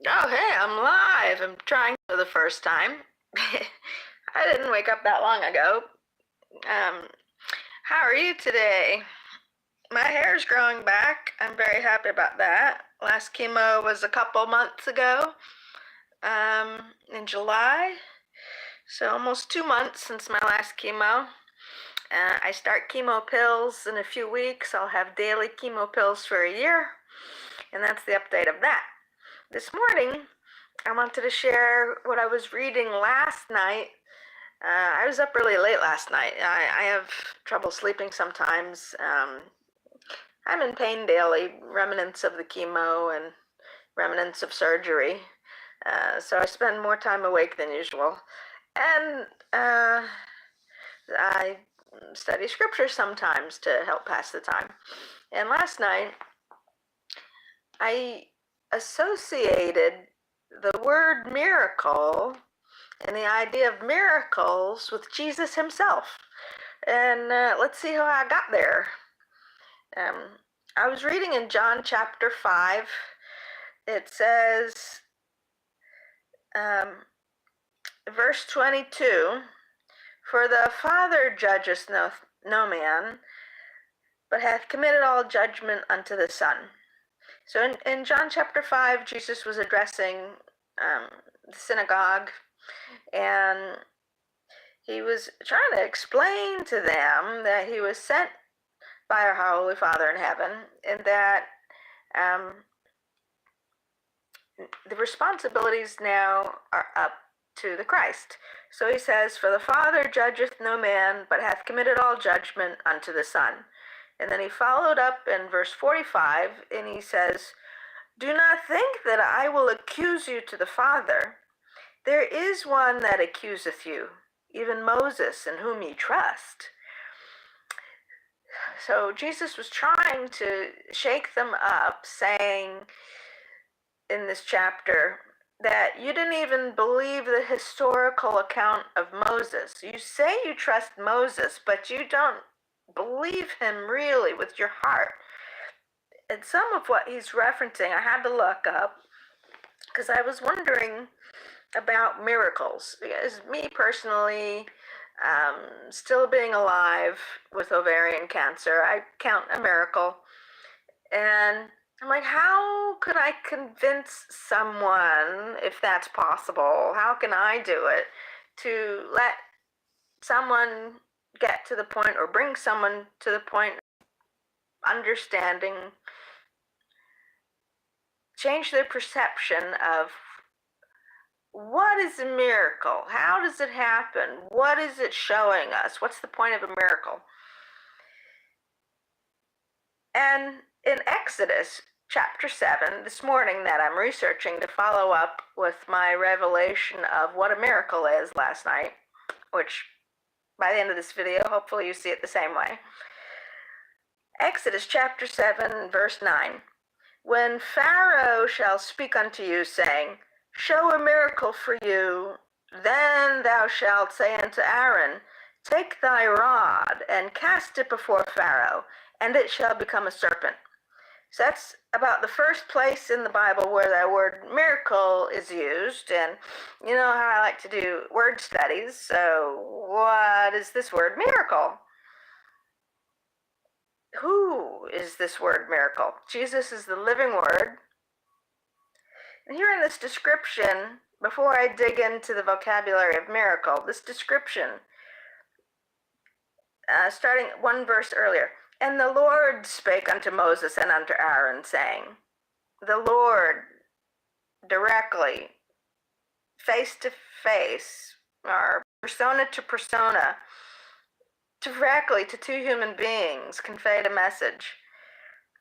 Oh, hey, I'm live. I'm trying for the first time. I didn't wake up that long ago. Um, how are you today? My hair's growing back. I'm very happy about that. Last chemo was a couple months ago, in July. So almost 2 months since my last chemo. I start chemo pills in a few weeks. I'll have daily chemo pills for a year. And that's the update of that. This morning, I wanted to share what I was reading last night. I was up really late last night. I have trouble sleeping sometimes. I'm in pain daily, remnants of the chemo and remnants of surgery. So I spend more time awake than usual. And I study scripture sometimes to help pass the time. And last night, I associated the word miracle and the idea of miracles with Jesus himself. And let's see how I got there. Um, I was reading in John chapter 5. It says, verse 22, "For the Father judgeth no man, but hath committed all judgment unto the Son." So in John chapter 5, Jesus was addressing the synagogue, and he was trying to explain to them that he was sent by our Holy Father in heaven, and that the responsibilities now are up to the Christ. So he says, "For the Father judgeth no man, but hath committed all judgment unto the Son." And then he followed up in verse 45, and he says, "Do not think that I will accuse you to the Father. There is one that accuseth you, even Moses, in whom ye trust." So Jesus was trying to shake them up, saying in this chapter that you didn't even believe the historical account of Moses. You say you trust Moses, but you don't believe him really with your heart. And some of what he's referencing, I had to look up because I was wondering about miracles. Because me personally, still being alive with ovarian cancer, I count a miracle. And I'm like, how could I convince someone, if that's possible, how can I do it, to let someone get to the point or bring someone to the point of understanding, change their perception of what is a miracle? How does it happen? What is it showing us? What's the point of a miracle? And in Exodus chapter 7, this morning that I'm researching to follow up with my revelation of what a miracle is last night, which by the end of this video, hopefully you see it the same way. Exodus chapter 7, verse 9. "When Pharaoh shall speak unto you, saying, Show a miracle for you, then thou shalt say unto Aaron, Take thy rod and cast it before Pharaoh, and it shall become a serpent." So that's about the first place in the Bible where that word miracle is used. And you know how I like to do word studies. So what is this word miracle? Who is this word miracle? Jesus is the living word. And here in this description, before I dig into the vocabulary of miracle, this description, starting one verse earlier, "And the Lord spake unto Moses and unto Aaron, saying," the Lord directly, face to face, or persona to persona, directly to two human beings, conveyed a message.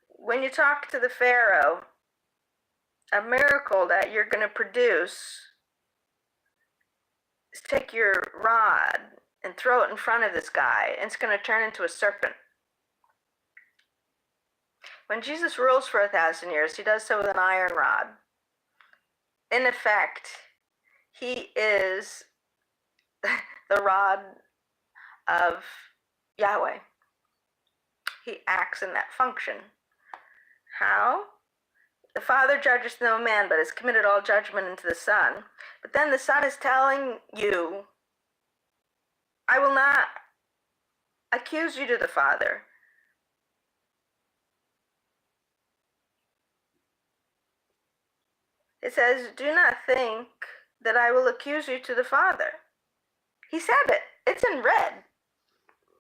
When you talk to the Pharaoh, a miracle that you're going to produce is take your rod and throw it in front of this guy, and it's going to turn into a serpent. When Jesus rules for 1,000 years, he does so with an iron rod. In effect, he is the rod of Yahweh. He acts in that function. How? The Father judges no man, but has committed all judgment into the Son. But then the Son is telling you, I will not accuse you to the Father. It says, do not think that I will accuse you to the Father. He said it. It's in red.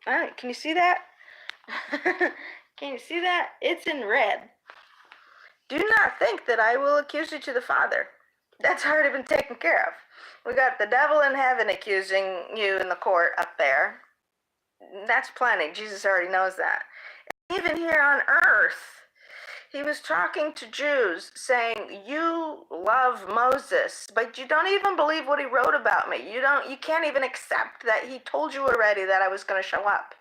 All right, can you see that? Can you see that? It's in red. Do not think that I will accuse you to the Father. That's already been taken care of. We got the devil in heaven accusing you in the court up there. That's plenty. Jesus already knows that. Even here on earth, he was talking to Jews saying, you love Moses, but you don't even believe what he wrote about me. You can't even accept that he told you already that I was going to show up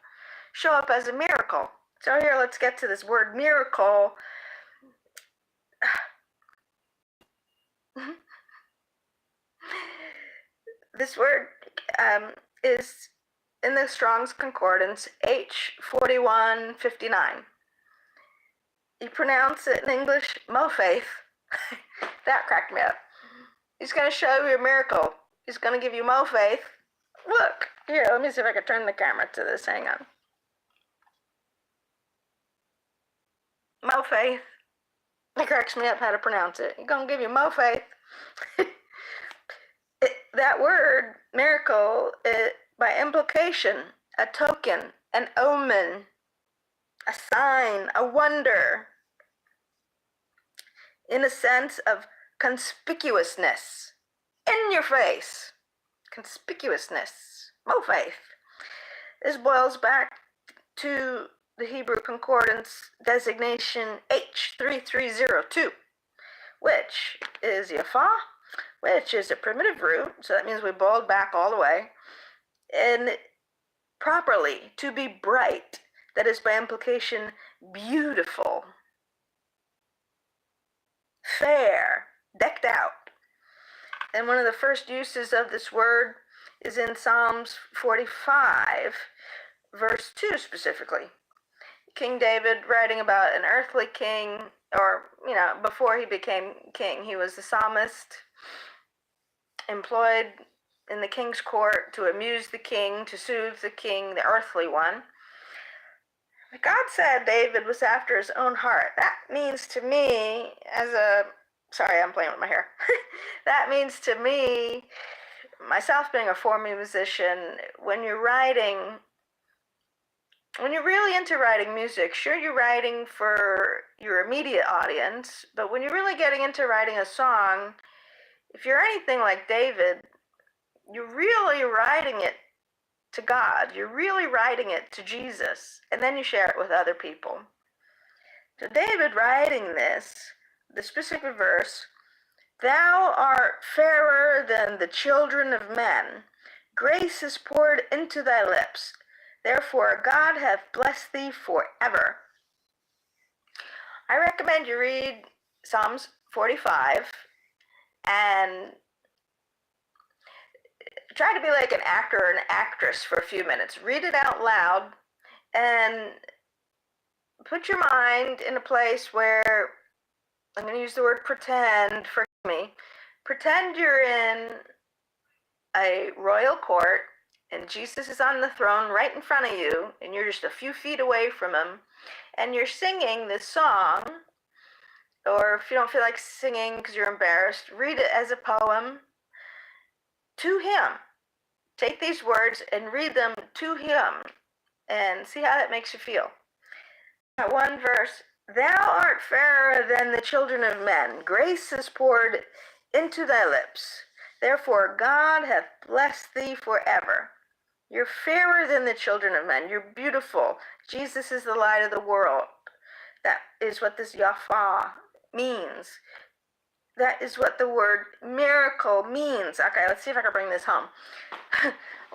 as a miracle. So here, let's get to this word miracle. This word is in the Strong's Concordance, H4159. You pronounce it in English, mo faith. That cracked me up. He's going to show you a miracle. He's going to give you mo faith. Look, here, let me see if I can turn the camera to this. Hang on. Mo faith. It cracks me up how to pronounce it. He's going to give you mo faith. That word, miracle, by implication, a token, an omen, a sign, a wonder, in a sense of conspicuousness, in your face, conspicuousness, mo faith. This boils back to the Hebrew Concordance designation H3302, which is Yafah, which is a primitive root, so that means we boiled back all the way, and properly, to be bright, that is by implication beautiful, fair, decked out. And one of the first uses of this word is in Psalms 45, verse 2 specifically. King David writing about an earthly king, or, before he became king, he was the psalmist employed in the king's court to amuse the king, to soothe the king, the earthly one. God said David was after his own heart. That means to me, sorry, I'm playing with my hair. That means to me, myself being a former musician, when you're really into writing music, sure, you're writing for your immediate audience, but when you're really getting into writing a song, if you're anything like David, you're really writing it to God. You're really writing it to Jesus, and then you share it with other people. So David writing this, the specific verse, thou art fairer than the children of men. Grace is poured into thy lips. Therefore God hath blessed thee forever. I recommend you read Psalms 45 and try to be like an actor or an actress for a few minutes. Read it out loud and put your mind in a place where, I'm going to use the word pretend, forgive me. Pretend you're in a royal court and Jesus is on the throne right in front of you and you're just a few feet away from him and you're singing this song, or if you don't feel like singing because you're embarrassed, read it as a poem to him. Take these words and read them to him and see how that makes you feel. That one verse, thou art fairer than the children of men. Grace is poured into thy lips. Therefore God hath blessed thee forever. You're fairer than the children of men. You're beautiful. Jesus is the light of the world. That is what this Yafah means. That is what the word miracle means. Okay, let's see if I can bring this home.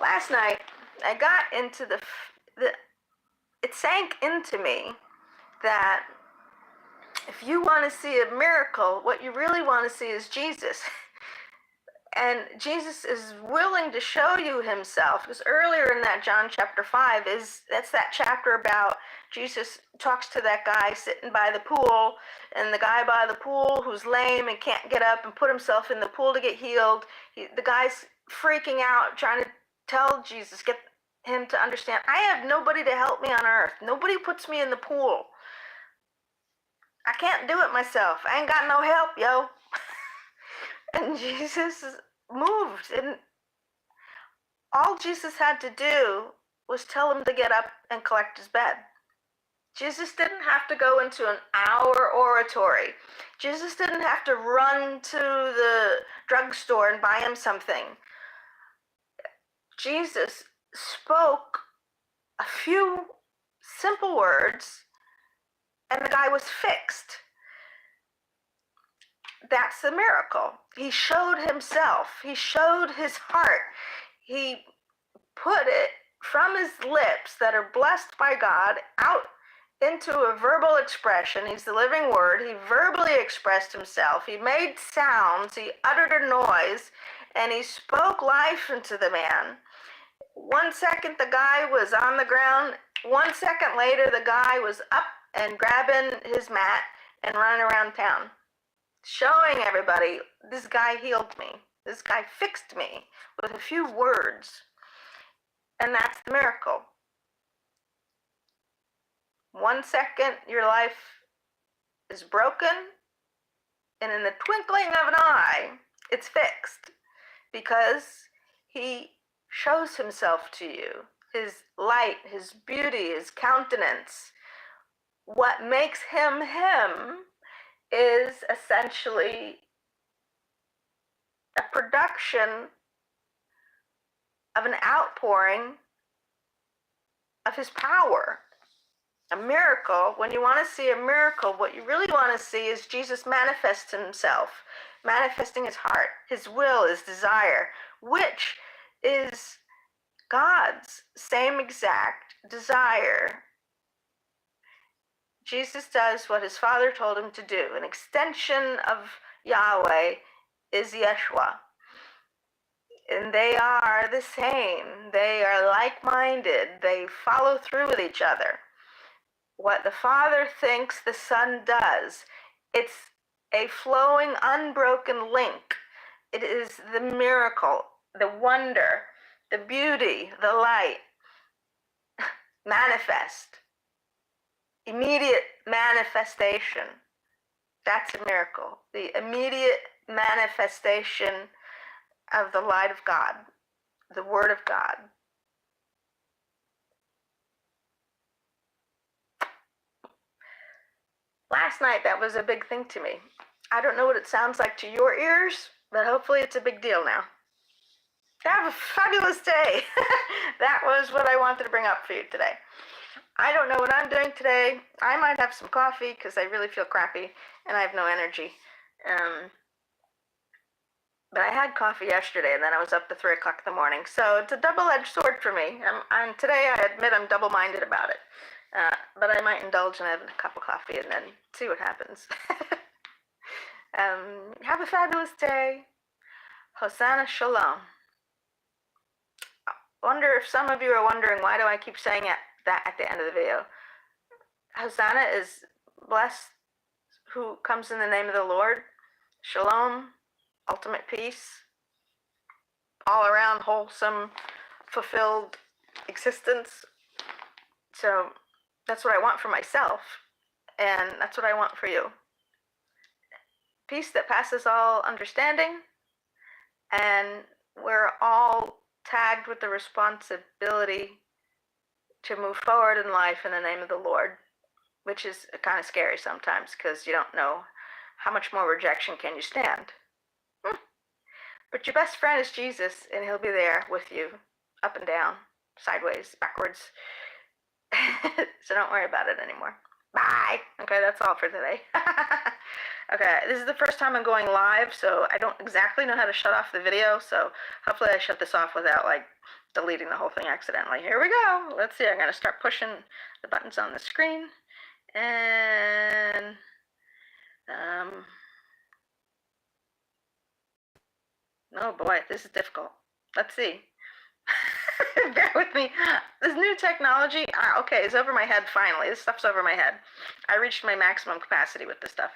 Last night, I got into it sank into me that if you want to see a miracle, what you really want to see is Jesus. And Jesus is willing to show you himself, because earlier in that John chapter 5 that's that chapter about Jesus talks to that guy sitting by the pool, and the guy by the pool who's lame and can't get up and put himself in the pool to get healed. The guy's freaking out, trying to tell Jesus, get him to understand, I have nobody to help me on earth. Nobody puts me in the pool. I can't do it myself. I ain't got no help, yo. And Jesus moved, and all Jesus had to do was tell him to get up and collect his bed. Jesus didn't have to go into an hour oratory. Jesus didn't have to run to the drugstore and buy him something. Jesus spoke a few simple words, and the guy was fixed. That's the miracle. He showed himself. He showed his heart. He put it from his lips that are blessed by God out into a verbal expression. He's the living word. He verbally expressed himself. He made sounds. He uttered a noise, and he spoke life into the man. 1 second, the guy was on the ground. 1 second later, the guy was up and grabbing his mat and running around town, showing everybody, this guy healed me. This guy fixed me with a few words. And that's the miracle. 1 second, your life is broken, and in the twinkling of an eye, it's fixed, because he shows himself to you, his light, his beauty, his countenance. What makes him him is essentially a production of an outpouring of his power. A miracle, when you want to see a miracle, what you really want to see is Jesus manifest himself, manifesting his heart, his will, his desire, which is God's same exact desire. Jesus does what his Father told him to do. An extension of Yahweh is Yeshua. And they are the same. They are like-minded. They follow through with each other. What the Father thinks the Son does, it's a flowing, unbroken link. It is the miracle, the wonder, the beauty, the light. Manifest. Immediate manifestation. That's a miracle. The immediate manifestation of the light of God, the Word of God. Last night, that was a big thing to me. I don't know what it sounds like to your ears, but hopefully it's a big deal now. Have a fabulous day. That was what I wanted to bring up for you today. I don't know what I'm doing today. I might have some coffee because I really feel crappy and I have no energy. But I had coffee yesterday, and then I was up to 3 o'clock in the morning. So it's a double-edged sword for me. Today I admit I'm double-minded about it. But I might indulge in having a cup of coffee and then see what happens. Have a fabulous day. Hosanna Shalom. I wonder if some of you are wondering, why do I keep saying that at the end of the video? Hosanna is blessed who comes in the name of the Lord. Shalom, ultimate peace, all around wholesome, fulfilled existence. So that's what I want for myself, and that's what I want for you. Peace that passes all understanding, and we're all tagged with the responsibility to move forward in life in the name of the Lord, which is kind of scary sometimes because you don't know how much more rejection can you stand. But your best friend is Jesus, and he'll be there with you, up and down, sideways, backwards. So don't worry about it anymore. Bye. Okay, that's all for today. Okay, this is the first time I'm going live, so I don't exactly know how to shut off the video, so hopefully I shut this off without, deleting the whole thing accidentally. Here we go. Let's see, I'm going to start pushing the buttons on the screen, and Oh boy, this is difficult. Let's see. Bear with me. This new technology, okay, is over my head finally. This stuff's over my head. I reached my maximum capacity with this stuff.